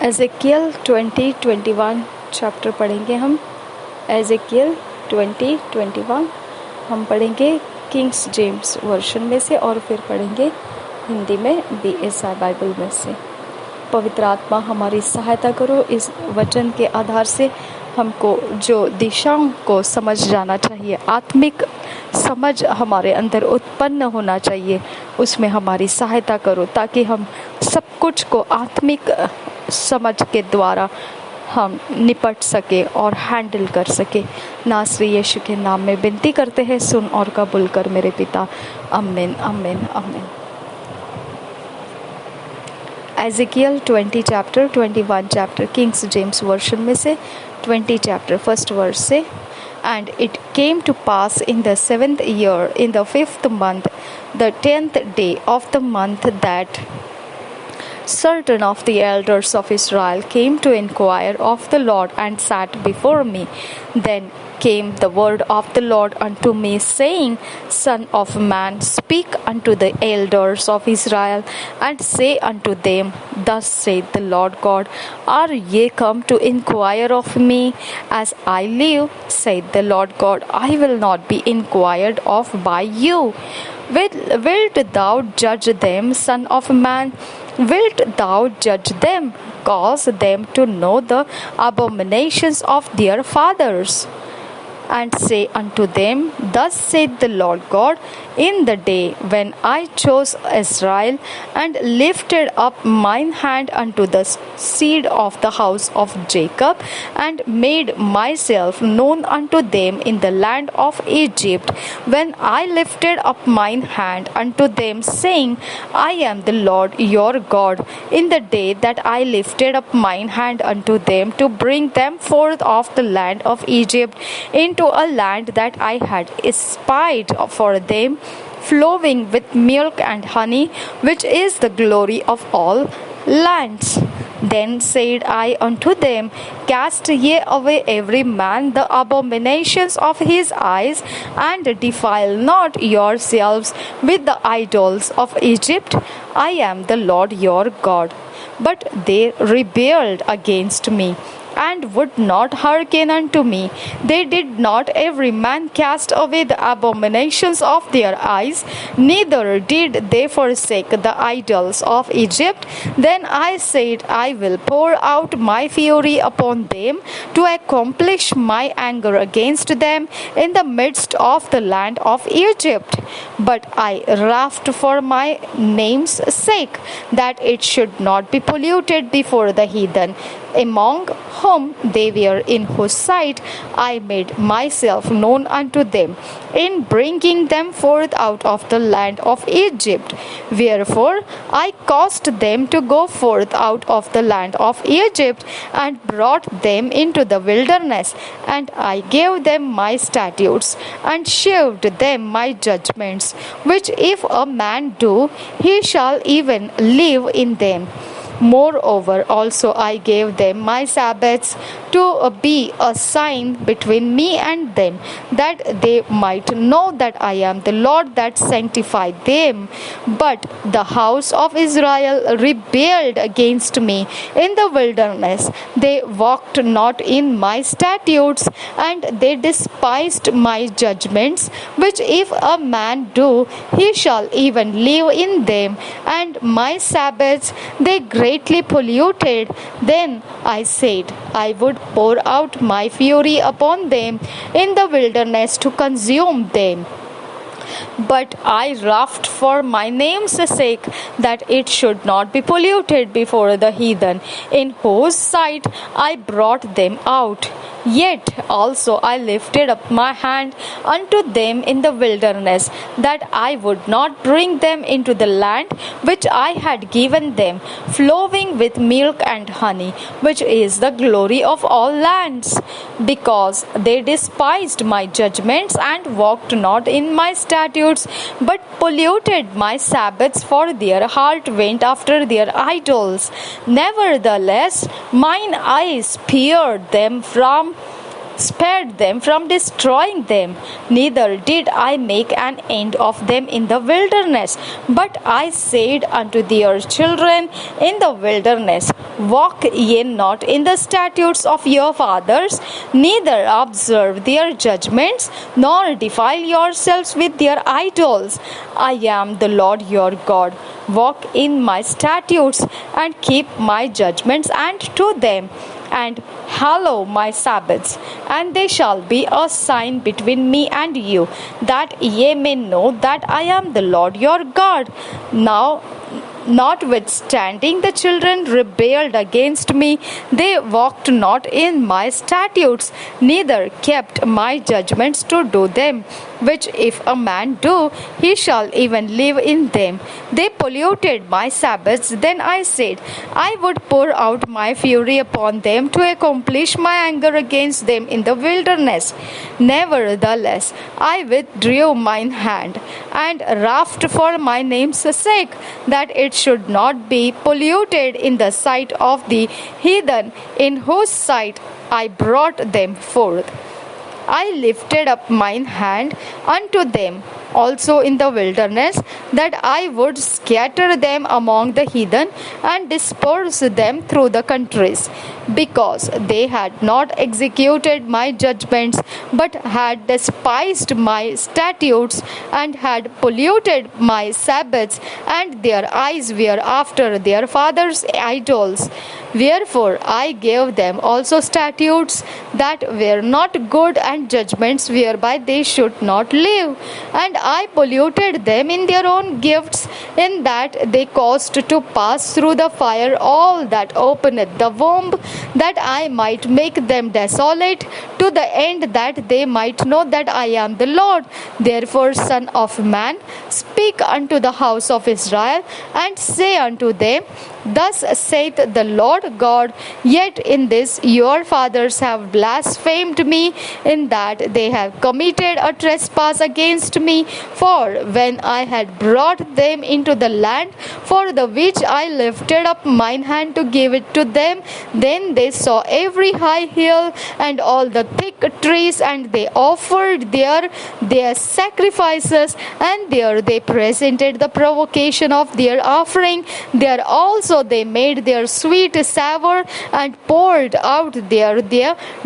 Ezekiel 20:21 chapter पढ़ेंगे हम। Ezekiel 20:21 हम पढ़ेंगे किंग्स जेम्स वर्शन में से और फिर पढ़ेंगे हिंदी में BSI बाइबल में से। पवित्र आत्मा हमारी सहायता करो। इस वचन के आधार से हमको जो दिशाओं को समझ जाना चाहिए, आत्मिक समझ हमारे अंदर उत्पन्न होना चाहिए, उसमें हमारी सहायता करो ताकि हम सब कुछ को आत्मिक समझ के द्वारा हम निपट सके और हैंडल कर सके। नासरी यीशु के नाम में विनती करते हैं, सुन और कबूल कर मेरे पिता। आमीन आमीन आमीन। Ezekiel 20 chapter 21 chapter Kings James version में से 20 चैप्टर फर्स्ट वर्स से। And it came to pass in the 7th year, in the 5th month, the 10th day of the month, that certain of the elders of Israel came to inquire of the Lord and sat before me. Then came the word of the Lord unto me, saying, Son of man, speak unto the elders of Israel, and say unto them, Thus saith the Lord God, Are ye come to inquire of me? As I live, saith the Lord God, I will not be inquired of by you. Wilt thou judge them, son of man? Wilt thou judge them? Cause them to know the abominations of their fathers. And say unto them, Thus saith the Lord God, In the day when I chose Israel, and lifted up mine hand unto the seed of the house of Jacob, and made myself known unto them in the land of Egypt, when I lifted up mine hand unto them, saying, I am the Lord your God, in the day that I lifted up mine hand unto them, to bring them forth of the land of Egypt, into a land that I had espied for them, flowing with milk and honey, which is the glory of all lands. Then said I unto them, Cast ye away every man the abominations of his eyes, and defile not yourselves with the idols of Egypt. I am the Lord your God. But they rebelled against me, and would not hearken unto me. They did not every man cast away the abominations of their eyes, neither did they forsake the idols of Egypt. Then I said, I will pour out my fury upon them, to accomplish my anger against them in the midst of the land of Egypt. But I wrapped for my name's sake, that it should not be polluted before the heathen, among whom they were, in whose sight I made myself known unto them, in bringing them forth out of the land of Egypt. Wherefore I caused them to go forth out of the land of Egypt, and brought them into the wilderness, and I gave them my statutes, and shewed them my judgments, which if a man do, he shall even live in them. Moreover, also I gave them my Sabbaths to be a sign between me and them, that they might know that I am the Lord that sanctified them. But the house of Israel rebelled against me in the wilderness. They walked not in my statutes, and they despised my judgments, which if a man do, he shall even live in them. And my Sabbaths they greatly polluted. Then I said, I would pour out my fury upon them in the wilderness to consume them. But I wrapped for my name's sake, that it should not be polluted before the heathen, in whose sight I brought them out. Yet also I lifted up my hand unto them in the wilderness, that I would not bring them into the land which I had given them, flowing with milk and honey, which is the glory of all lands, because they despised my judgments, and walked not in my statutes, but polluted my Sabbaths, for their heart went after their idols. Nevertheless, mine eyes spared them from spared them from destroying them, neither did I make an end of them in the wilderness. But I said unto their children in the wilderness, Walk ye not in the statutes of your fathers, neither observe their judgments, nor defile yourselves with their idols. I am the Lord your God. Walk in my statutes, and keep my judgments, and to them, and hallow my Sabbaths, and they shall be a sign between me and you, that ye may know that I am the Lord your God. Now, notwithstanding, the children rebelled against me. They walked not in my statutes, neither kept my judgments to do them, which if a man do, he shall even live in them. They polluted my Sabbaths. Then I said, I would pour out my fury upon them to accomplish my anger against them in the wilderness. Nevertheless, I withdrew mine hand, and wrath for my name's sake, that it should not be polluted in the sight of the heathen, in whose sight I brought them forth. I lifted up mine hand unto them also in the wilderness, that I would scatter them among the heathen, and disperse them through the countries, because they had not executed my judgments, but had despised my statutes, and had polluted my Sabbaths, and their eyes were after their fathers' idols. Wherefore I gave them also statutes that were not good, and judgments whereby they should not live. And I polluted them in their own gifts, in that they caused to pass through the fire all that openeth the womb, that I might make them desolate, to the end that they might know that I am the Lord. Therefore, Son of man, speak unto the house of Israel, and say unto them, Thus saith the Lord God, Yet in this your fathers have blasphemed me, in that they have committed a trespass against me. For when I had brought them into the land, for the which I lifted up mine hand to give it to them, then they saw every high hill and all the thick trees, and they offered there their sacrifices, and there they presented the provocation of their offering. There also they made their sweet savour, and poured out their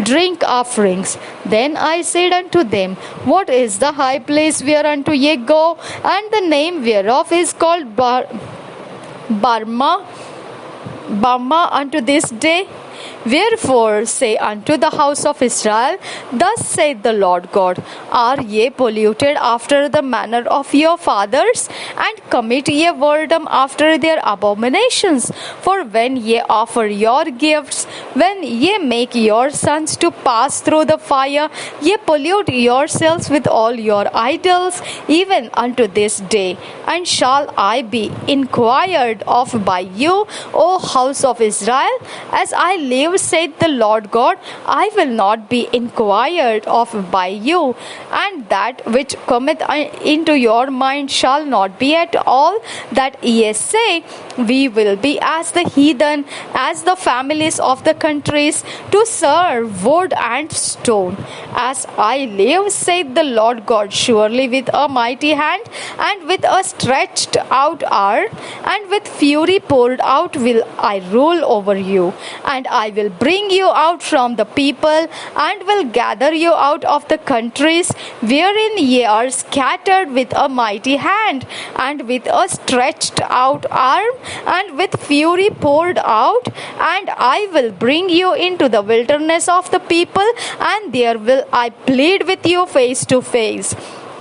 drink offerings. Then I said unto them, What is the high place whereunto ye go? And the name whereof is called Bamah unto this day. Wherefore say unto the house of Israel, Thus saith the Lord God, Are ye polluted after the manner of your fathers, and commit ye whoredom after their abominations? For when ye offer your gifts, when ye make your sons to pass through the fire, ye pollute yourselves with all your idols, even unto this day. And shall I be inquired of by you, O house of Israel? As I live, saith the Lord God, I will not be inquired of by you. And that which cometh into your mind shall not be at all that ye say, We will be as the heathen, as the families of the countries, to serve wood and stone. As I live, saith the Lord God, surely with a mighty hand, and with a stretched out arm, and with fury poured out will I rule over you. And I will bring you out from the people, and will gather you out of the countries wherein ye are scattered, with a mighty hand, and with a stretched out arm, and with fury poured out. And I will bring you into the wilderness of the people, and there will I plead with you face to face,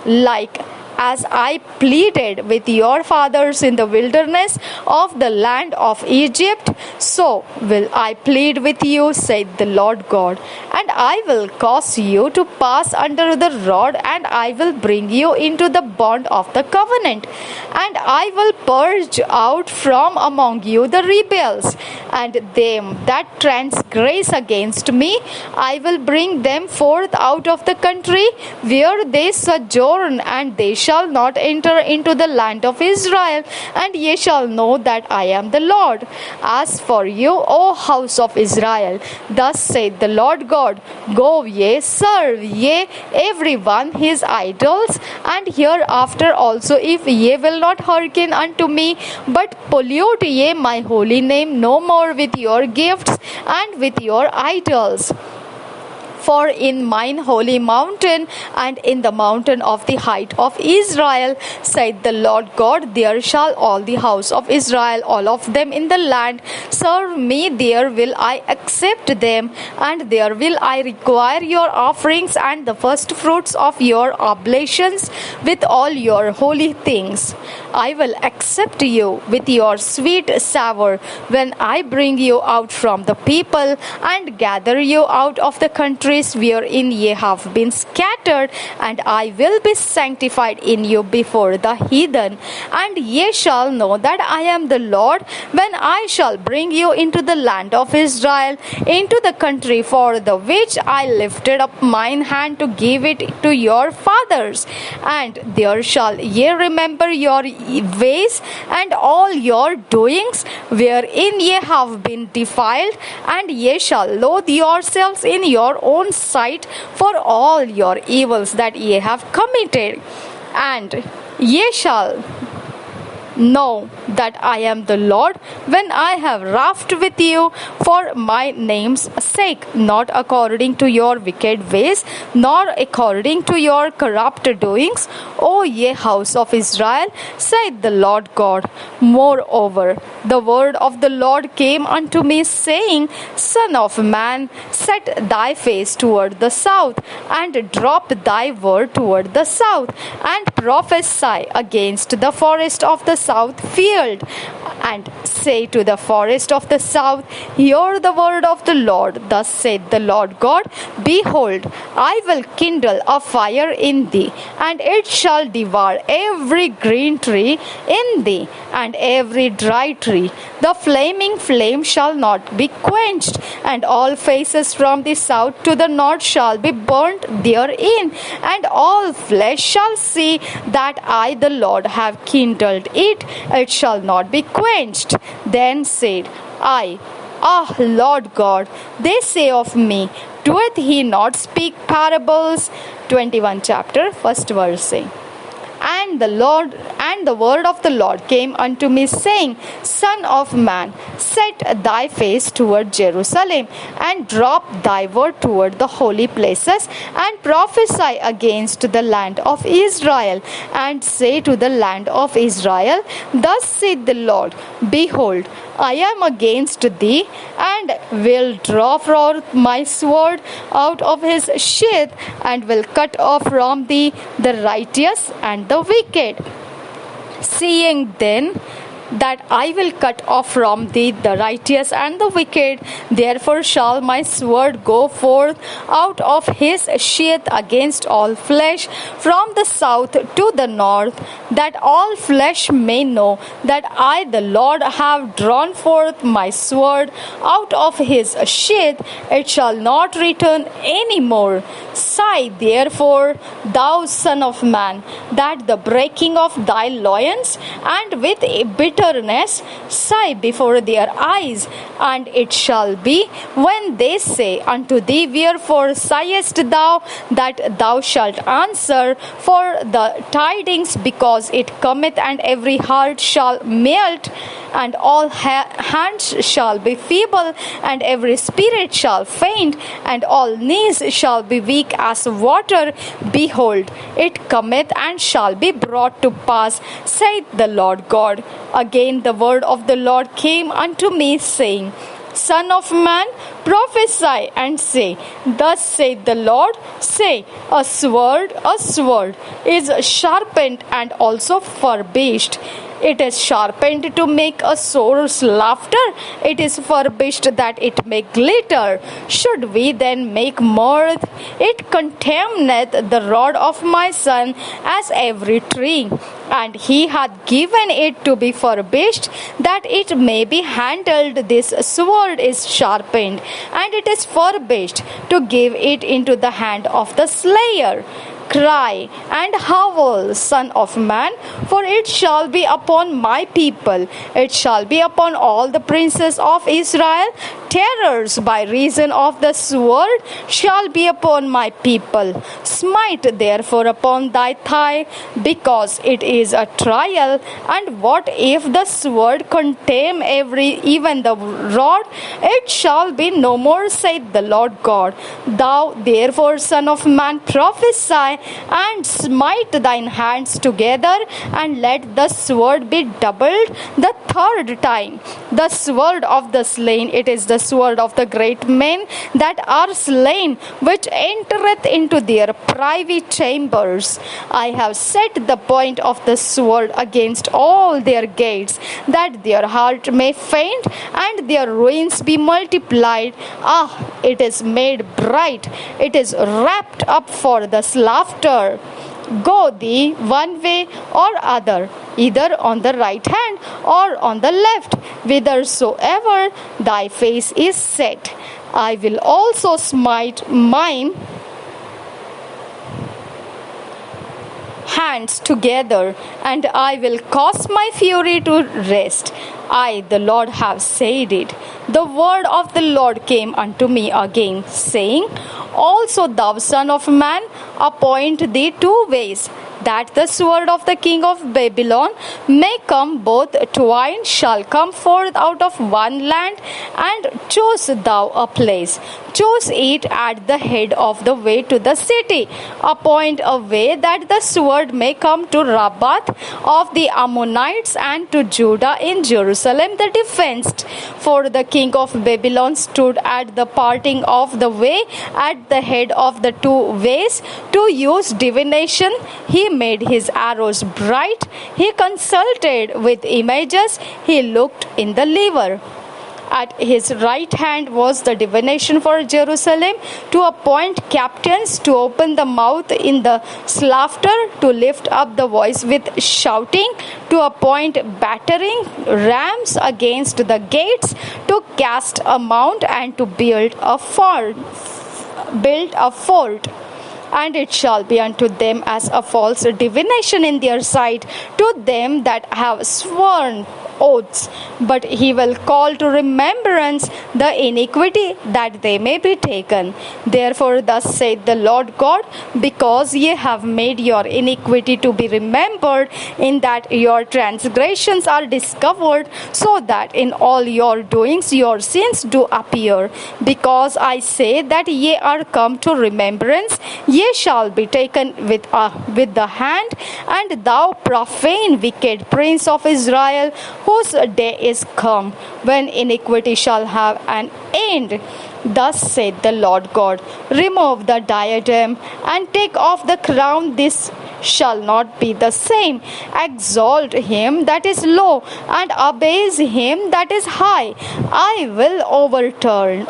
like as I pleaded with your fathers in the wilderness of the land of Egypt, so will I plead with you, saith the Lord God. And I will cause you to pass under the rod, and I will bring you into the bond of the covenant. And I will purge out from among you the rebels, and them that transgress against me. I will bring them forth out of the country where they sojourn, and they shall shall not enter into the land of Israel, and ye shall know that I am the Lord. As for you, O house of Israel, thus saith the Lord God, go ye, serve ye every one his idols, and hereafter also if ye will not hearken unto me, but pollute ye my holy name no more with your gifts and with your idols. For in mine holy mountain and in the mountain of the height of Israel, saith the Lord God, there shall all the house of Israel, all of them in the land, serve me. There will I accept them, and there will I require your offerings and the first fruits of your oblations with all your holy things. I will accept you with your sweet savour when I bring you out from the people and gather you out of the countries wherein ye have been scattered, and I will be sanctified in you before the heathen. And ye shall know that I am the Lord when I shall bring you into the land of Israel, into the country for the which I lifted up mine hand to give it to your fathers. And there shall ye remember your ways and all your doings wherein ye have been defiled, and ye shall loathe yourselves in your own sight for all your evils that ye have committed. And ye shall know that I am the Lord when I have wrath with you for my name's sake, not according to your wicked ways, nor according to your corrupt doings, O ye house of Israel, saith the Lord God. Moreover, the word of the Lord came unto me, saying, Son of man, set thy face toward the south, and drop thy word toward the south, and prophesy against the forest of the south field, and say to the forest of the south, hear the word of the Lord. Thus saith the Lord God, behold, I will kindle a fire in thee, and it shall devour every green tree in thee, and every dry tree. The flaming flame shall not be quenched, and all faces from the south to the north shall be burnt therein, and all flesh shall see that I the Lord have kindled it. It shall not be quenched. Then said I, Ah, Lord God, they say of me, doeth he not speak parables? 21 chapter, first verse saying. And the word of the Lord came unto me, saying, Son of man, set thy face toward Jerusalem, and drop thy word toward the holy places, and prophesy against the land of Israel, and say to the land of Israel, Thus saith the Lord, Behold, I am against thee, and will draw forth my sword out of his sheath, and will cut off from thee the righteous and the wicked. Seeing then that I will cut off from thee the righteous and the wicked, therefore shall my sword go forth out of his sheath against all flesh from the south to the north, that all flesh may know that I the Lord have drawn forth my sword out of his sheath. It shall not return any more. Sigh therefore, thou son of man, that the breaking of thy loins, and with a bitterness sigh before their eyes. And it shall be, when they say unto thee, Wherefore sighest thou? That thou shalt answer, For the tidings, because it cometh, and every heart shall melt, and all hands shall be feeble, and every spirit shall faint, and all knees shall be weak as water. Behold, it cometh, and shall be brought to pass, saith the Lord God. Again the word of the Lord came unto me, saying, Son of man, prophesy and say, Thus saith the Lord, say, a sword is sharpened and also furbished. It is sharpened to make a source laughter. It is furbished that it may glitter. Should we then make mirth? It contamineth the rod of my son as every tree. And he hath given it to be furbished, that it may be handled. This sword is sharpened, and it is furbished to give it into the hand of the slayer. Cry and howl, Son of man, for it shall be upon my people, it shall be upon all the princes of Israel. Terrors by reason of the sword shall be upon my people. Smite therefore upon thy thigh, because it is a trial. And what if the sword contemn even the rod? It shall be no more, saith the Lord God. Thou therefore, Son of man, prophesy, and smite thine hands together, and let the sword be doubled the third time. The sword of the slain, it is the sword of the great men that are slain, which entereth into their private chambers. I have set the point of the sword against all their gates, that their heart may faint, and their ruins be multiplied. Ah, it is made bright, it is wrapped up for the slaughter. Go thee one way or other, either on the right hand or on the left, whithersoever thy face is set. I will also smite mine hands together, and I will cause my fury to rest. I, the Lord, have said it. The word of the Lord came unto me again, saying, Also thou, son of man, appoint thee 2 ways, that the sword of the king of Babylon may come, both twine shall come forth out of one land, and choose thou a place. Choose it at the head of the way to the city. Appoint a way that the sword may come to Rabbath of the Ammonites, and to Judah in Jerusalem the defenced. For the king of Babylon stood at the parting of the way, at the head of the 2 ways, to use divination. He made his arrows bright. He consulted with images. He looked in the lever. At his right hand was the divination for Jerusalem, to appoint captains, to open the mouth in the slaughter, to lift up the voice with shouting, to appoint battering rams against the gates, to cast a mount, and to build a fort. And it shall be unto them as a false divination in their sight, to them that have sworn oaths. But he will call to remembrance the iniquity, that they may be taken. Therefore thus saith the Lord God, because ye have made your iniquity to be remembered, in that your transgressions are discovered, so that in all your doings your sins do appear. Because I say that ye are come to remembrance, ye shall be taken with the hand. And thou profane, wicked prince of Israel, whose day is come, when iniquity shall have an end. Thus saith the Lord God, remove the diadem, and take off the crown. This shall not be the same. Exalt him that is low, and abase him that is high. I will overturn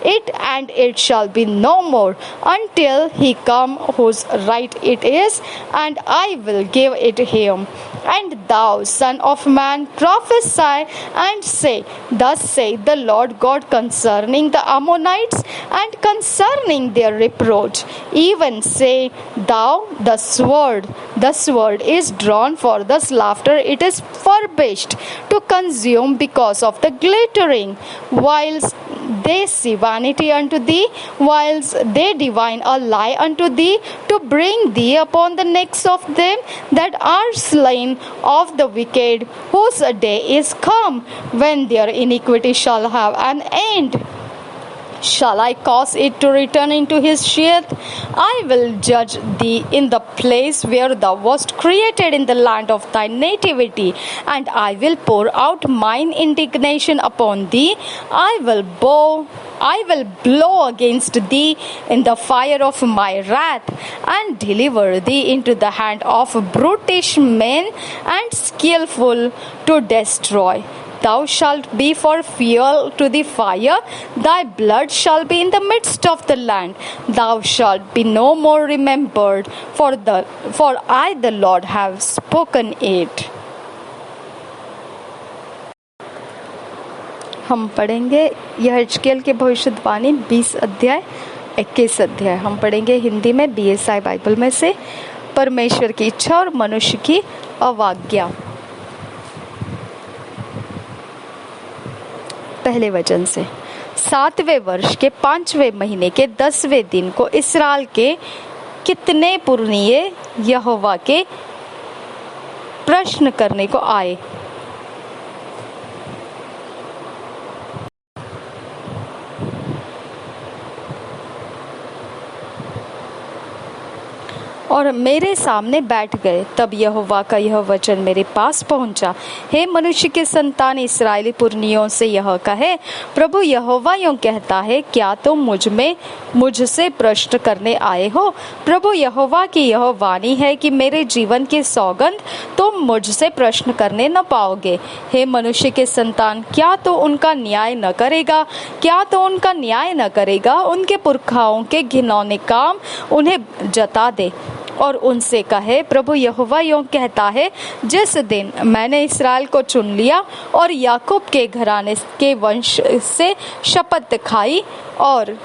it, and it shall be no more, until he come whose right it is, and I will give it him. And thou, son of man, prophesy, and say, Thus saith the Lord God concerning the Ammonites, and concerning their reproach. Even say thou, the sword is drawn for the slaughter, it is furbished to consume because of the glittering. Whilst they see vanity unto thee, whilst they divine a lie unto thee, to bring thee upon the necks of them that are slain of the wicked, whose day is come, when their iniquity shall have an end. Shall I cause it to return into his sheath? I will judge thee in the place where thou wast created, in the land of thy nativity, and I will pour out mine indignation upon thee. I will blow against thee in the fire of my wrath, and deliver thee into the hand of brutish men and skillful to destroy. Thou shalt be for fuel to the fire, thy blood shall be in the midst of the land. Thou shalt be no more remembered, for I the Lord have spoken it. हम पढ़ेंगे यह हिजकिय्याह की भविष्यवाणी 20 अध्याय 21 अध्याय हम पढ़ेंगे हिंदी में BSI बाइबल में से। परमेश्वर की इच्छा और मनुष्य की अवज्ञा। पहले वचन से, 7वें वर्ष के 5वें महीने के 10वें दिन को इस्राएल के कितने पुरनिये यहोवा के प्रश्न करने को आए। और मेरे सामने बैठ गए। तब यहोवा का यह वचन मेरे पास पहुंचा, हे मनुष्य के संतान, इस्राएली पुरनियों से यह कहे, प्रभु यहोवा यूं कहता है, क्या तुम मुझसे प्रश्न करने आए हो? प्रभु यहोवा की यह वाणी है कि मेरे जीवन की सौगंध तुम मुझसे प्रश्न करने न पाओगे। हे मनुष्य के संतान, क्या तो उनका न्याय न करेगा? क्या तो उनका न्याय न करेगा? उनके पुरखाओं के घिनौने काम उन्हें जता दे और उनसे कहे, प्रभु यहोवा यूं कहता है, जिस दिन मैंने इस्राएल को चुन लिया और याकूब के घराने के वंश से शपथ खाई और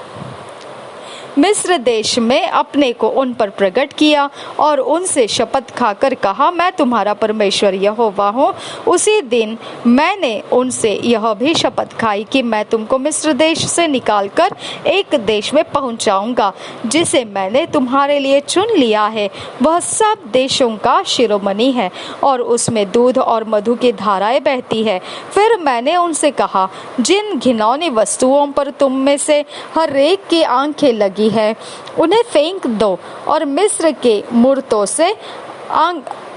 मिस्र देश में अपने को उन पर प्रकट किया और उनसे शपथ खाकर कहा, मैं तुम्हारा परमेश्वर यहोवा हूँ, उसी दिन मैंने उनसे यह भी शपथ खाई कि मैं तुमको मिस्र देश से निकालकर एक देश में पहुँचाऊंगा जिसे मैंने तुम्हारे लिए चुन लिया है। वह सब देशों का शिरोमणि है और उसमें दूध और मधु की धाराएं बहती है। फिर मैंने उनसे कहा, जिन घिनौनी वस्तुओं पर तुम में से हर एक की आंखें लगी है, उन्हें फेंक दो और मिस्र के मूर्तों से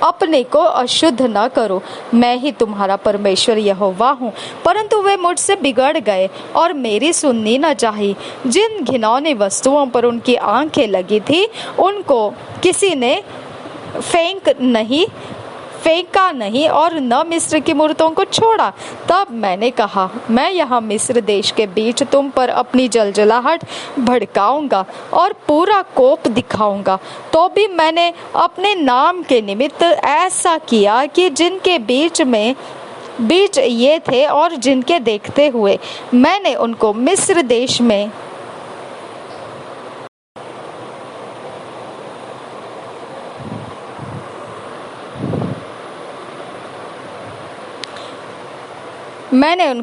अपने को अशुद्ध न करो। मैं ही तुम्हारा परमेश्वर यहोवा हूँ। परंतु वे मुझसे बिगड़ गए और मेरी सुननी न चाही। जिन घिनौनी वस्तुओं पर उनकी आंखें लगी थी, उनको किसी ने फेंका नहीं और न मिस्र की मूर्तों को छोड़ा। तब मैंने कहा, मैं यहाँ मिस्र देश के बीच तुम पर अपनी जलजलाहट भड़काऊंगा और पूरा कोप दिखाऊंगा। तो भी मैंने अपने नाम के निमित्त ऐसा किया कि जिनके बीच ये थे और जिनके देखते हुए मैंने उनको मिस्र देश में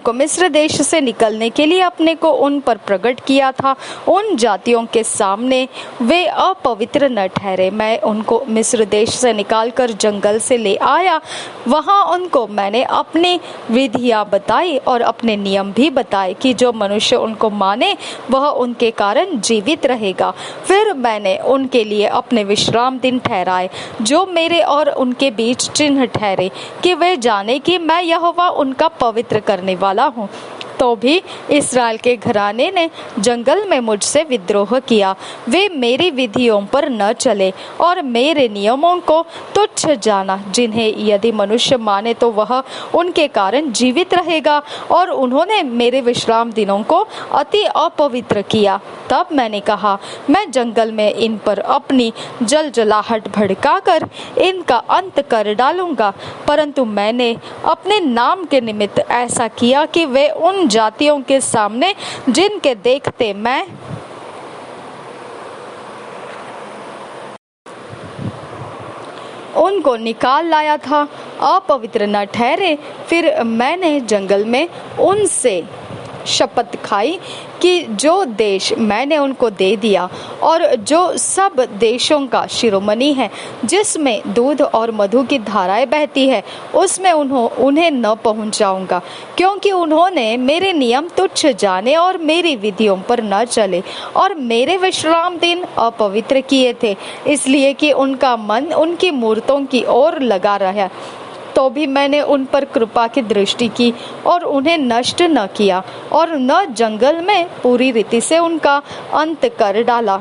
मिस्र देश से निकलने के लिए अपने को उन पर प्रकट किया था, उन जातियों के सामने वे अपवित्र न ठहरे। मैं उनको मिस्र देश से निकालकर जंगल से ले आया। वहाँ उनको मैंने अपनी विधियाँ बताई और अपने नियम भी बताए कि जो मनुष्य उनको माने वह उनके कारण जीवित रहेगा। फिर मैंने उनके लिए अपने विश्राम दिन ठहराए, जो मेरे और उनके बीच चिन्ह ठहरे, कि वे जाने कि मैं यहोवा उनका पवित्र करने वाला हूँ। तो भी इस्राएल के घराने ने जंगल में मुझसे विद्रोह किया। वे मेरी विधियों पर न चले और मेरे नियमों को तुच्छ जाना, जिन्हें यदि मनुष्य माने तो वह उनके कारण जीवित रहेगा। और उन्होंने मेरे विश्राम दिनों को अति अपवित्र किया। तब मैंने कहा, मैं जंगल में इन पर अपनी जलजलाहट भड़काकर इनका अंत कर डालूंगा। परंतु मैंने अपने नाम के निमित्त ऐसा किया कि वे उन जातियों के सामने जिनके देखते मैं उनको निकाल लाया था, अपवित्र न ठहरे। फिर मैंने जंगल में उनसे शपथ खाई कि जो देश मैंने उनको दे दिया और जो सब देशों का शिरोमणि है, जिसमें दूध और मधु की धाराएं बहती है, उसमें उन्हें न पहुंचाऊंगा, क्योंकि उन्होंने मेरे नियम तुच्छ जाने और मेरी विधियों पर न चले और मेरे विश्राम दिन अपवित्र किए थे, इसलिए कि उनका मन उनकी मूर्तों की ओर लगा रहा। तो भी मैंने उन पर कृपा की दृष्टि की और उन्हें नष्ट न किया और न जंगल में पूरी रीति से उनका अंत कर डाला।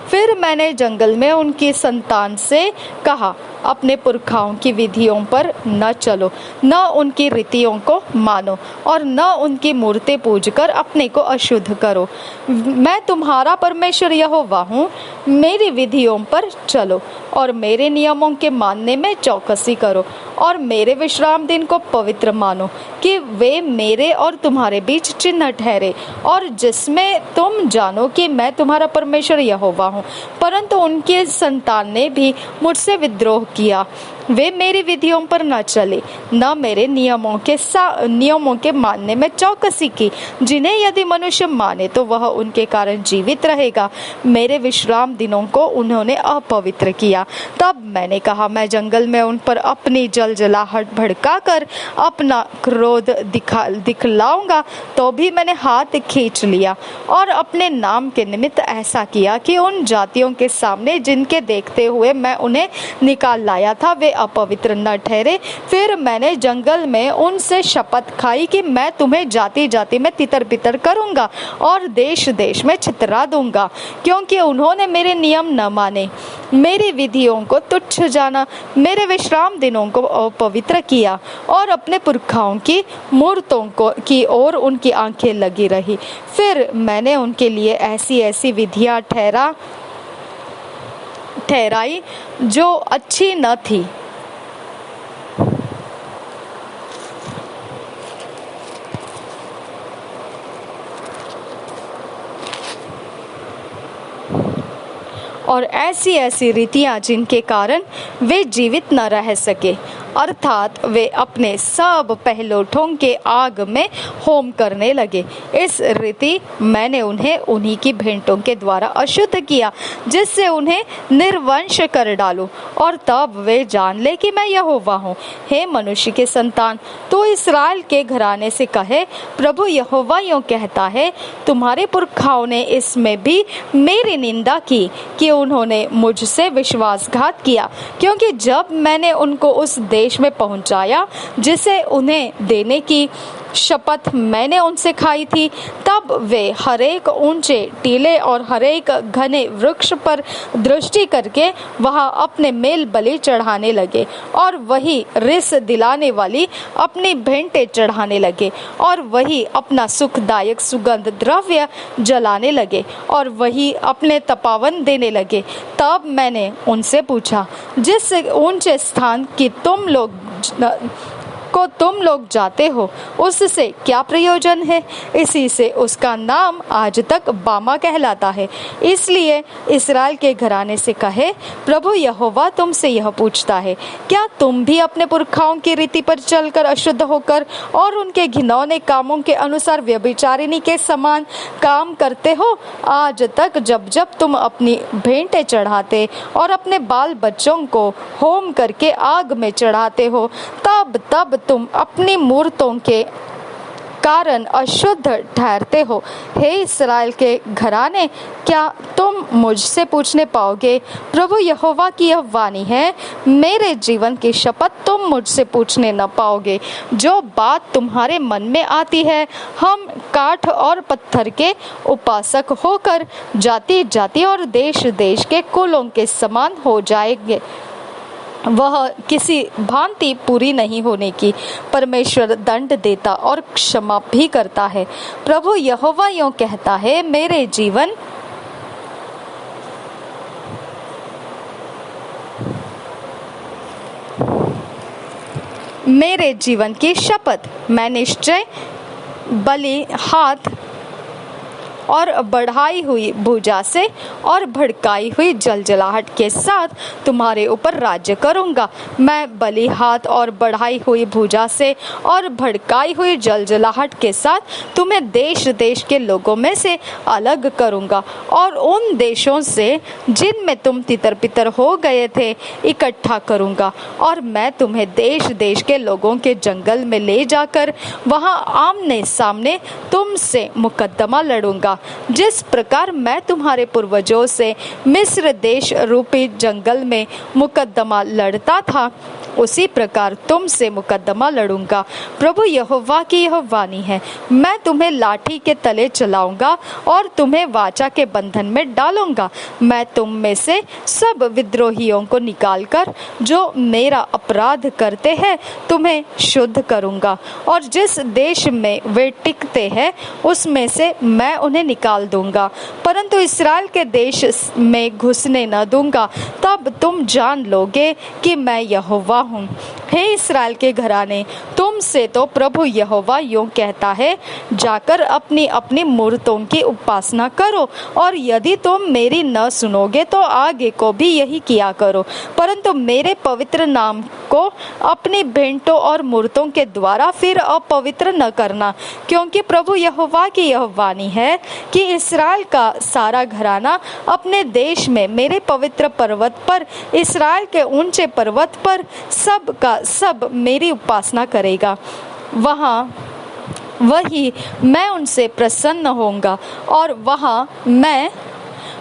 फिर मैंने जंगल में उनकी संतान से कहा, अपने पुरखाओं की विधियों पर न चलो, न उनकी रीतियों को मानो और न उनकी मूर्तें पूजकर अपने को अशुद्ध करो। मैं तुम्हारा परमेश्वर यहोवा हूँ, मेरी विधियों पर चलो। और मेरे नियमों के मानने में चौकसी करो और मेरे विश्राम दिन को पवित्र मानो कि वे मेरे और तुम्हारे बीच चिन्ह ठहरे और जिसमें तुम जानो कि मैं तुम्हारा परमेश्वर यहोवा हूँ। परंतु उनके संतान ने भी मुझसे विद्रोह किया, वे मेरी विधियों पर न चले, न मेरे नियमों के मानने में चौकसी की, जिन्हें यदि मनुष्य माने तो वह उनके कारण जीवित रहेगा। मेरे विश्राम दिनों को उन्होंने अपवित्र किया। तब मैंने कहा, मैं जंगल में उन पर अपनी जलजलाहट भड़काकर अपना क्रोध दिखलाऊंगा। तो भी मैंने हाथ खींच लिया और अपने नाम के निमित्त ऐसा किया कि उन जातियों के सामने जिनके देखते हुए मैं उन्हें निकाल लाया था, वे अपवित्र न ठहरे। फिर मैंने जंगल में उनसे शपथ खाई कि मैं तुम्हें जाति जाति में तितर बितर करूंगा और देश देश में छितरा दूंगा, क्योंकि उन्होंने मेरे नियम न माने, मेरी विधियों को तुच्छ जाना, मेरे विश्राम दिनों को अपवित्र किया और अपने पुरखाओं की मूर्तों की ओर उनकी आंखें लगी रही। फिर मैंने उनके लिए ऐसी ऐसी विधियां ठहराई जो अच्छी न थी। और ऐसी ऐसी रीतियां जिनके कारण वे जीवित न रह सके, अर्थात वे अपने सब पहलोठों के आग में होम करने लगे। इस रीति मैंने उन्हें उन्हीं की भेंटों के द्वारा अशुद्ध किया, जिससे उन्हें निर्वंश कर डालूं, और तब वे जान ले कि मैं यहोवा हूँ। हे मनुष्य के संतान, तो इस्राएल के घराने से कहे, प्रभु यहोवा यूं कहता है, तुम्हारे पुरखाओं ने इसमें भी मेरी निंदा की कि उन्होंने मुझसे विश्वासघात किया, क्योंकि जब मैंने उनको उस देश में पहुंचाया जिसे उन्हें देने की शपथ मैंने उनसे खाई थी, तब वे हरेक ऊंचे टीले और हरेक घने वृक्ष पर दृष्टि करके वहां अपने मेल बलि चढ़ाने लगे और वही रिस दिलाने वाली अपनी भेंटें चढ़ाने लगे और वही अपना सुखदायक सुगंध द्रव्य जलाने लगे और वही अपने तपावन देने लगे। तब मैंने उनसे पूछा, जिस ऊंचे स्थान की तुम लोग जाते हो, उससे क्या प्रयोजन है? इसी से उसका नाम आज तक बामा कहलाता है। इसलिए इस्राएल के घराने से कहे, प्रभु यहोवा तुमसे यह पूछता है, क्या तुम भी अपने पुरखाओं की रीति पर चलकर अशुद्ध होकर और उनके घिनौने कामों के अनुसार व्यभिचारिणी के समान काम करते हो? आज तक जब जब तुम अपनी भेंटें चढ़ाते और अपने बाल बच्चों को होम करके आग में चढ़ाते हो, तब तब तुम अपनी मूर्तों के कारण अशुद्ध ठहरते हो। हे इस्राएल के घराने, क्या तुम मुझसे पूछने पाओगे? प्रभु यहोवा की यह वाणी है, मेरे जीवन की शपथ तुम मुझसे पूछने न पाओगे। जो बात तुम्हारे मन में आती है, हम काठ और पत्थर के उपासक होकर जाति जाति और देश देश के कुलों के समान हो जाएंगे, वह किसी भांति पूरी नहीं होने की। परमेश्वर दंड देता और क्षमा भी करता है। प्रभु यहोवा यूं कहता है, मेरे जीवन की शपथ, मैं निश्चय बलि हाथ और बढ़ाई हुई भुजा से और भड़काई हुई जलजलाहट के साथ तुम्हारे ऊपर राज्य करूंगा। मैं बलि हाथ और बढ़ाई हुई भुजा से और भड़काई हुई जलजलाहट के साथ तुम्हें देश देश के लोगों में से अलग करूंगा और उन देशों से जिनमें तुम तितर बितर हो गए थे इकट्ठा करूंगा, और मैं तुम्हें देश देश के लोगों के जंगल में ले जाकर वहां आमने सामने तुमसे मुकद्दमा लड़ूंगा। जिस प्रकार मैं तुम्हारे पूर्वजों से मिस्र देश रूपी जंगल में मुकद्दमा लड़ता था, उसी प्रकार तुमसे मुकद्दमा लड़ूंगा। प्रभु यहोवा की यह वाणी है, मैं तुम्हें लाठी के तले चलाऊंगा और तुम्हें वाचा के बंधन में डालूंगा। मैं तुम में से सब विद्रोहियों को निकालकर जो मेरा अपराध करते हैं तुम्हें शुद्ध करूंगा, और जिस देश में वे टिकते हैं उसमें से मैं उन्हें तुम्हें निकाल दूंगा, परंतु इस्राएल के देश में घुसने न दूंगा। तब तुम जान लोगे कि मैं यहोवा हूँ। हे इस्राएल के घराने, तुमसे तो प्रभु यहोवा यूं कहता है, जाकर अपनी अपनी मूर्तों की उपासना करो, और यदि तुम मेरी न सुनोगे तो आगे को भी यही किया करो, परंतु मेरे पवित्र नाम को अपनी भेंटों और मूर्तों के द्वारा फिर अपवित्र न करना, क्योंकि प्रभु यहोवा की यह वाणी है कि इस्राएल का सारा घराना अपने देश में मेरे पवित्र पर्वत पर, इस्राएल के ऊंचे पर्वत पर सब का सब मेरी उपासना करेगा। वही मैं उनसे प्रसन्न होऊंगा, और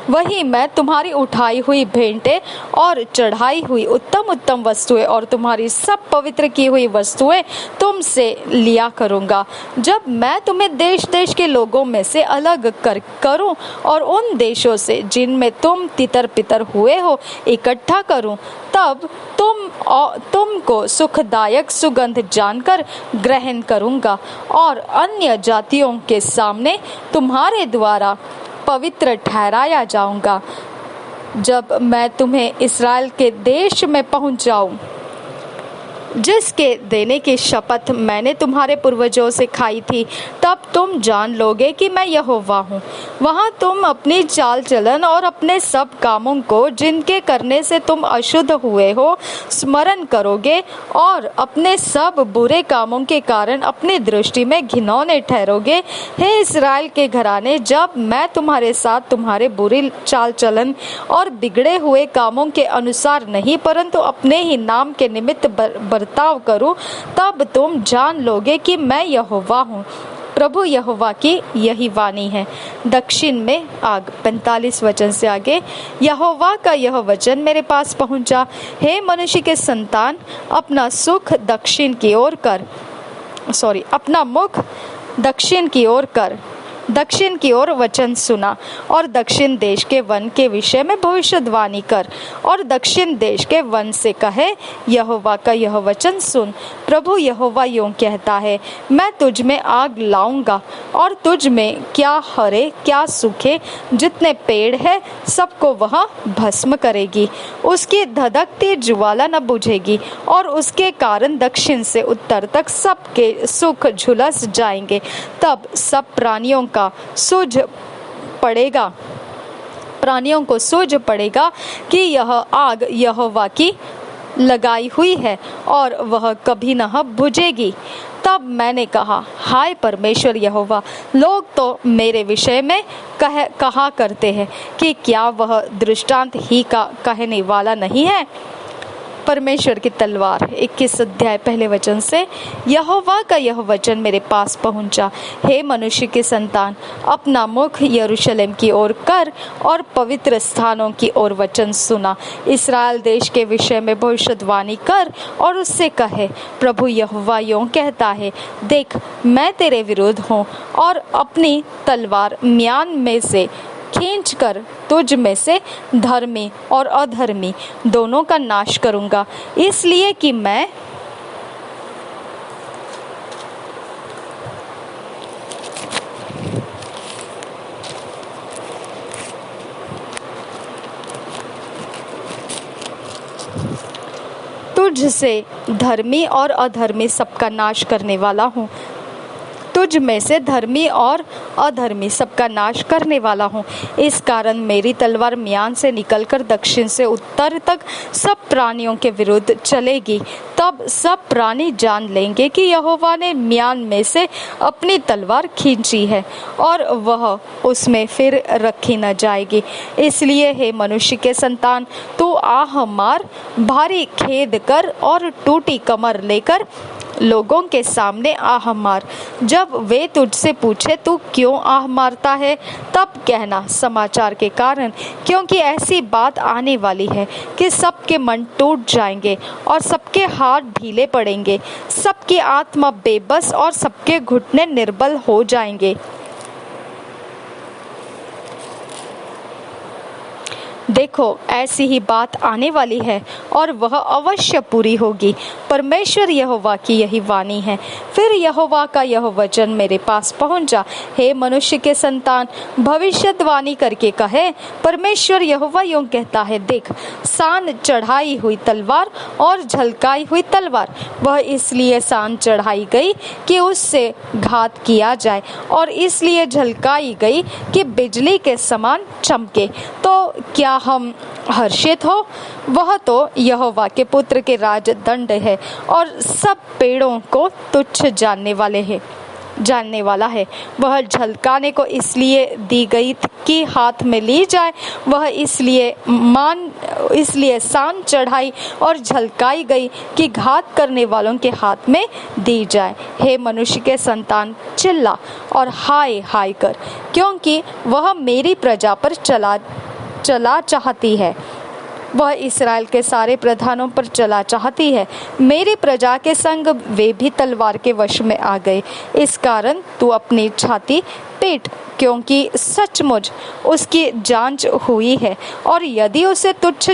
वही मैं तुम्हारी उठाई हुई भेंटें और चढ़ाई हुई उत्तम उत्तम वस्तुएं और तुम्हारी सब पवित्र की हुई वस्तुएं तुमसे लिया करूंगा। जब मैं तुम्हें देश देश के लोगों में से अलग करूं और उन देशों से जिनमें तुम तितर पितर हुए हो इकट्ठा करूं, तब तुमको सुखदायक सुगंध जानकर ग्रहण करूंगा, और अन्य जातियों के सामने तुम्हारे द्वारा पवित्र ठहराया जाऊंगा। जब मैं तुम्हें इस्राएल के देश में पहुंच जाऊं, जिसके देने की शपथ मैंने तुम्हारे पूर्वजों से खाई थी, तब तुम जान लोगे कि मैं यहोवा हूँ। वहाँ तुम अपनी चाल चलन और अपने सब कामों को जिनके करने से तुम अशुद्ध हुए हो स्मरण करोगे, और अपने सब बुरे कामों के कारण अपनी दृष्टि में घिनौने ठहरोगे। हे इस्राएल के घराने, जब मैं तुम्हारे साथ तुम्हारे बुरी चाल चलन और बिगड़े हुए कामों के अनुसार नहीं, परंतु अपने ही नाम के निमित्त बर्ताव करूं, तब तुम जान लोगे कि मैं यहोवा हूँ। प्रभु यहोवा की यही वाणी है। दक्षिण में आग। 45 वचन से आगे, यहोवा का यह वचन मेरे पास पहुंचा, हे मनुष्य के संतान, अपना मुख दक्षिण की ओर कर, दक्षिण की ओर वचन सुना, और दक्षिण देश के वन के विषय में भविष्यवाणी कर, और दक्षिण देश के वन से कहे, यहोवा का यह वचन सुन। प्रभु यहोवा यूं कहता है, मैं तुझ में आग लाऊंगा, और तुझ में क्या हरे क्या सूखे जितने पेड़ है सबको वह भस्म करेगी। उसकी धधकती ज्वाला न बुझेगी, और उसके कारण दक्षिण से उत्तर तक सबके सुख झुलस जाएंगे। तब सब प्राणियों को सूझ पड़ेगा कि यह आग यहोवा की लगाई हुई है, और वह कभी न बुझेगी। तब मैंने कहा, हाय परमेश्वर यहोवा, लोग तो मेरे विषय में कहा करते हैं कि क्या वह दृष्टांत ही का कहने वाला नहीं है। परमेश्वर की तलवार। 21 अध्याय पहले वचन से, यहोवा का यह वचन मेरे पास पहुंचा, हे मनुष्य के संतान, अपना मुख यरूशलेम की ओर कर, और पवित्र स्थानों की ओर वचन सुना। इस्राएल देश के विषय में भविष्यवाणी कर, और उससे कहे, प्रभु यहोवा यूं कहता है, देख, मैं तेरे विरुद्ध हूँ, और अपनी तलवार म्यान में से खींचकर तुझ में से धर्मी और अधर्मी दोनों का नाश करूंगा, इसलिए कि मैं तुझ से धर्मी और अधर्मी सबका नाश करने वाला हूँ। तुझ में से धर्मी और अधर्मी सबका नाश करने वाला हूँ। इस कारण मेरी तलवार म्यान से निकलकर दक्षिण से उत्तर तक सब प्राणियों के विरुद्ध चलेगी। तब सब प्राणी जान लेंगे कि यहोवा ने म्यान में से अपनी तलवार खींची है, और वह उसमें फिर रखी न जाएगी। इसलिए हे मनुष्य के संतान, तू आह मार, भारी खेद कर, और टूटी कमर लेकर लोगों के सामने आह मार। जब वे तुझसे पूछे, तू क्यों आह मारता है, तब कहना, समाचार के कारण, क्योंकि ऐसी बात आने वाली है कि सबके मन टूट जाएंगे और सबके हाथ ढीले पड़ेंगे, सबकी आत्मा बेबस और सबके घुटने निर्बल हो जाएंगे। देखो, ऐसी ही बात आने वाली है और वह अवश्य पूरी होगी। परमेश्वर यहोवा की यही वाणी है। फिर यहोवा का यह वचन मेरे पास पहुंचा। हे मनुष्य के संतान, भविष्यद्वाणी करके कहे, परमेश्वर यहोवा यूं कहता है, देख, सान चढ़ाई हुई तलवार और झलकाई हुई तलवार, वह इसलिए सान चढ़ाई गई कि उससे घात किया जाए और इसलिए झलकाई गई कि बिजली के समान चमके। तो क्या हम हर्षित हो? वह तो यहोवा के पुत्र के राजदंड है और सब पेड़ों को तुच्छ जानने वाला है। वह झलकाने को इसलिए दी गई कि हाथ में ली जाए, वह इसलिए सान चढ़ाई और झलकाई गई कि घात करने वालों के हाथ में दी जाए। हे मनुष्य के संतान, चिल्ला और हाय हाय कर, क्योंकि वह मेरी प्रजा पर चला चाहती है। वह इसराइल के सारे प्रधानों पर चला चाहती है। मेरी प्रजा के संग वे भी तलवार के वश में आ गए। इस कारण तू अपनी छाती पीट, क्योंकि सचमुच उसकी जांच हुई है और यदि उसे तुच्छ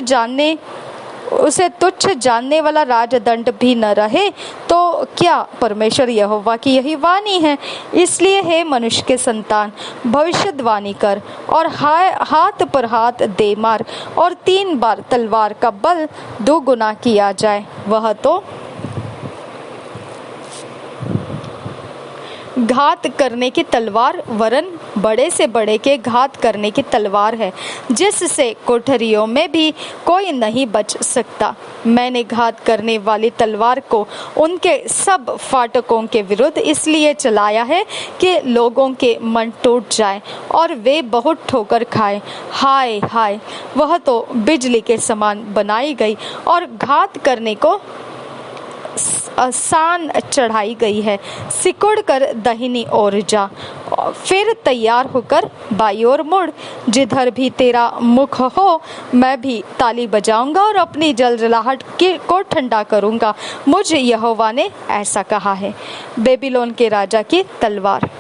जानने वाला राजदंड भी न रहे तो क्या? परमेश्वर यहोवा की यही वाणी है। इसलिए हे मनुष्य के संतान, भविष्यद्वाणी कर और हाथ पर हाथ दे मार और 3 बार तलवार का बल 2 गुना किया जाए। वह तो घात करने की तलवार वरन बड़े से बड़े के घात करने की तलवार है, जिससे कोठरियों में भी कोई नहीं बच सकता। मैंने घात करने वाली तलवार को उनके सब फाटकों के विरुद्ध इसलिए चलाया है कि लोगों के मन टूट जाए और वे बहुत ठोकर खाए। हाय हाय, वह तो बिजली के समान बनाई गई और घात करने को सान चढ़ाई गई है। सिकुड़ कर दाहिनी ओर जा, फिर तैयार होकर बाईं ओर मुड़। जिधर भी तेरा मुख हो, मैं भी ताली बजाऊंगा और अपनी जलजलाहट को ठंडा करूंगा। मुझ यहोवा ने ऐसा कहा है। बेबीलोन के राजा की तलवार।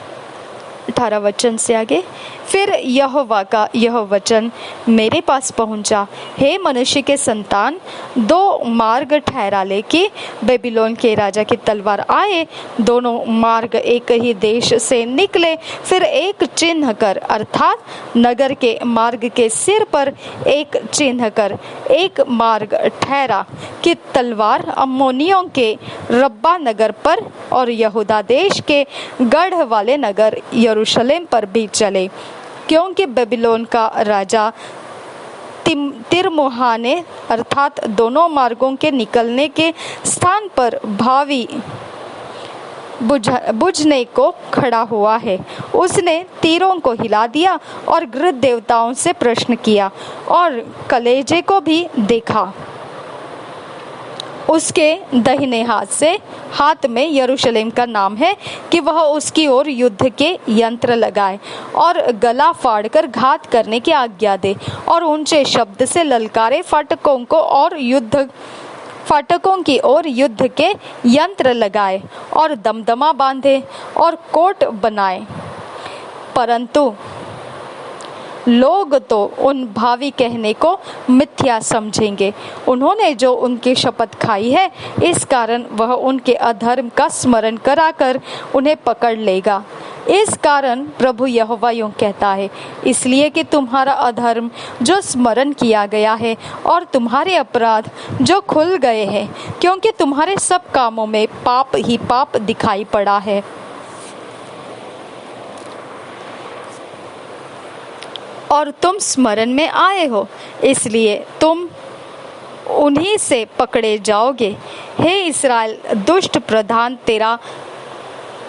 18 वचन से आगे, फिर यहोवा का यह वचन मेरे पास पहुंचा। हे मनुष्य के संतान, 2 मार्ग ठहरा ले कि बेबीलोन के राजा की तलवार आए। दोनों मार्ग एक ही देश से निकले। फिर एक चिन्ह कर, अर्थात नगर के मार्ग के सिर पर एक चिन्ह कर एक मार्ग ठहरा कि तलवार अम्मोनियों के रब्बा नगर पर और यहूदा देश के गढ़ वाले नगर यरूशलेम पर भी चले, क्योंकि बेबीलोन का राजा तिर्मुहा ने, अर्थात दोनों मार्गों के निकलने के स्थान पर भावी बुझने को खड़ा हुआ है। उसने तीरों को हिला दिया और गृह देवताओं से प्रश्न किया और कलेजे को भी देखा। उसके दाहिने हाथ में यरूशलेम का नाम है कि वह उसकी ओर युद्ध के यंत्र लगाए और गला फाड़कर घात करने की आज्ञा दे और ऊंचे शब्द से ललकारे फाटकों की ओर युद्ध के यंत्र लगाए और दमदमा बांधे और कोट बनाए। परंतु लोग तो उन भावी कहने को मिथ्या समझेंगे। उन्होंने जो उनकी शपथ खाई है, इस कारण वह उनके अधर्म का स्मरण कराकर उन्हें पकड़ लेगा। इस कारण प्रभु यहोवा यूं कहता है, इसलिए कि तुम्हारा अधर्म जो स्मरण किया गया है और तुम्हारे अपराध जो खुल गए हैं, क्योंकि तुम्हारे सब कामों में पाप ही पाप दिखाई पड़ा है। और तुम स्मरण में आए हो, इसलिए तुम उन्हीं से पकड़े जाओगे। हे इस्राएल, दुष्ट प्रधान,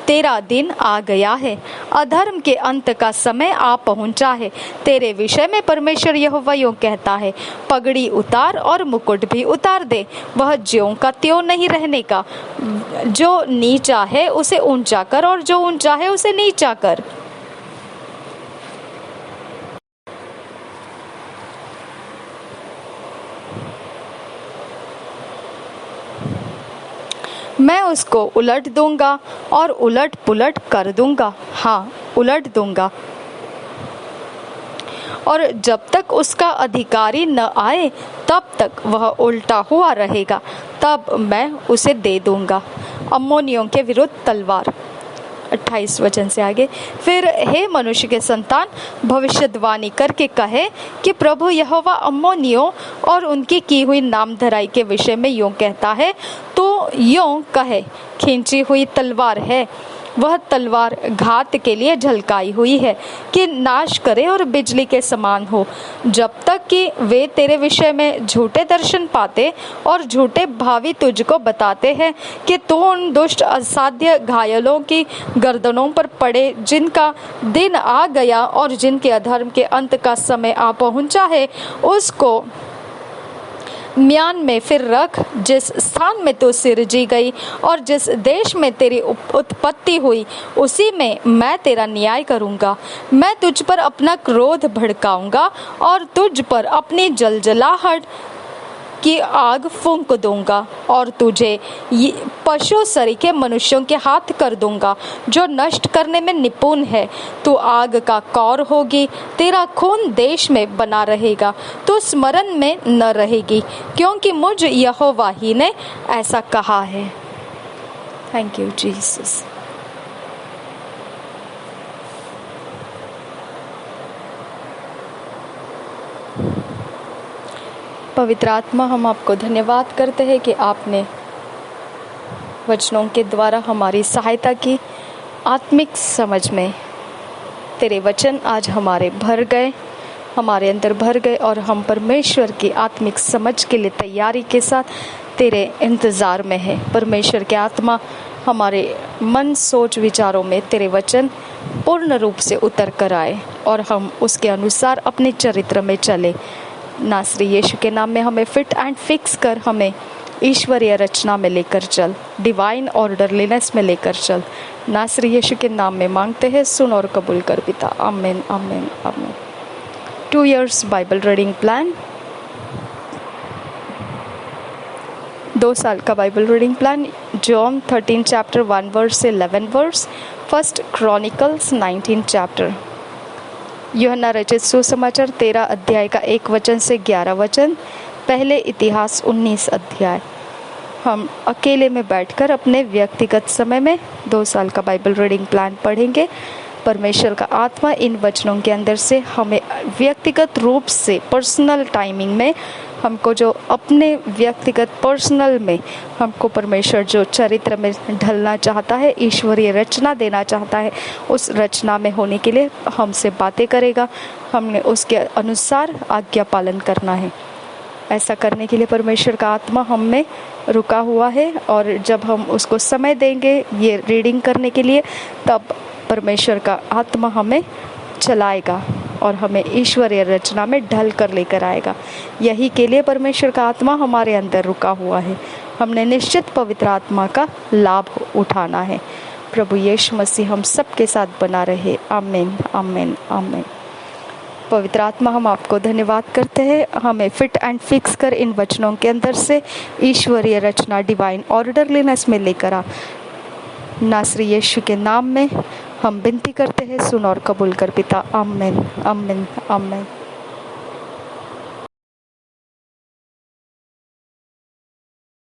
तेरा दिन आ गया है। अधर्म के अंत का समय आ पहुंचा है। तेरे विषय में परमेश्वर यहोवा यूं कहता है, पगड़ी उतार और मुकुट भी उतार दे। वह ज्यों का त्यों नहीं रहने का। जो नीचा है उसे ऊंचा कर और जो ऊंचा है उसे नीचा कर। मैं उसको उलट दूंगा और उलट पुलट कर दूंगा। हाँ, उलट दूंगा और जब तक उसका अधिकारी न आए तब तक वह उल्टा हुआ रहेगा, तब मैं उसे दे दूंगा। अम्मोनियों के विरुद्ध तलवार। 28 वचन से आगे, फिर हे मनुष्य के संतान, भविष्यवाणी करके कहे कि प्रभु यहोवा अम्मोनियों और उनकी की हुई नामधराई के विषय में यूं कहता है, तो यूं कहे, खींची हुई तलवार है, वह तलवार घात के लिए झलकाई हुई है कि नाश करे और बिजली के समान हो, जब तक कि वे तेरे विषय में झूठे दर्शन पाते और झूठे भावी तुझको बताते हैं कि तू उन दुष्ट असाध्य घायलों की गर्दनों पर पड़े, जिनका दिन आ गया और जिनके अधर्म के अंत का समय आ पहुंचा है, उसको म्यान में फिर रख, जिस स्थान में तू सिरजी गई और जिस देश में तेरी उत्पत्ति हुई, उसी में मैं तेरा न्याय करूंगा। मैं तुझ पर अपना क्रोध भड़काऊंगा और तुझ पर अपनी जलजलाहट की आग फूंक दूंगा और तुझे पशु सरीखे मनुष्यों के हाथ कर दूंगा, जो नष्ट करने में निपुण है। तू आग का कौर होगी, तेरा खून देश में बना रहेगा, तू स्मरण में न रहेगी, क्योंकि मुझ यहोवा ही ने ऐसा कहा है। Thank you Jesus. पवित्र आत्मा, हम आपको धन्यवाद करते हैं कि आपने वचनों के द्वारा हमारी सहायता की। आत्मिक समझ में तेरे वचन आज हमारे हमारे अंदर भर गए और हम परमेश्वर की आत्मिक समझ के लिए तैयारी के साथ तेरे इंतज़ार में है। परमेश्वर की आत्मा हमारे मन, सोच, विचारों में तेरे वचन पूर्ण रूप से उतर कर आए और हम उसके अनुसार अपने चरित्र में चले। नासरी यीशु के नाम में हमें फिट एंड फिक्स कर, हमें ईश्वरीय रचना में लेकर चल, डिवाइन ऑर्डरलीनेस में लेकर चल। नासरी यीशु के नाम में मांगते हैं, सुन और कबूल कर पिता। आमीन, आमीन, आमीन। 2 years बाइबल रीडिंग प्लान, 2 साल का Bible reading plan. John 13 chapter 1 verse से 11 वर्स। 1 chronicles 19 chapter. यूहन्ना रचित सुसमाचार 13 अध्याय का 1 वचन से 11 वचन। पहले इतिहास 19 अध्याय। हम अकेले में बैठकर अपने व्यक्तिगत समय में 2 साल का बाइबल रीडिंग प्लान पढ़ेंगे। परमेश्वर का आत्मा इन वचनों के अंदर से हमें व्यक्तिगत रूप से पर्सनल टाइमिंग में, हमको जो अपने व्यक्तिगत पर्सनल में हमको परमेश्वर जो चरित्र में ढलना चाहता है, ईश्वरीय रचना देना चाहता है, उस रचना में होने के लिए हमसे बातें करेगा। हमने उसके अनुसार आज्ञा पालन करना है। ऐसा करने के लिए परमेश्वर का आत्मा हम में रुका हुआ है और जब हम उसको समय देंगे ये रीडिंग करने के लिए, तब परमेश्वर का आत्मा हमें चलाएगा और हमें ईश्वरीय रचना में ढल कर लेकर आएगा। यही के लिए परमेश्वर का आत्मा हमारे अंदर रुका हुआ है। हमने निश्चित पवित्र आत्मा का लाभ उठाना है। प्रभु यीशु मसीह हम सबके साथ बना रहे। आमीन, आमीन, आमीन। पवित्र आत्मा, हम आपको धन्यवाद करते हैं, हमें फिट एंड फिक्स कर इन वचनों के अंदर से ईश्वरीय रचना, डिवाइन ऑर्डरलीनेस में लेकर आ। नासरी यीशु के नाम में हम विनती करते हैं, सुन और कबूल कर पिता। आमीन, आमीन, आमीन।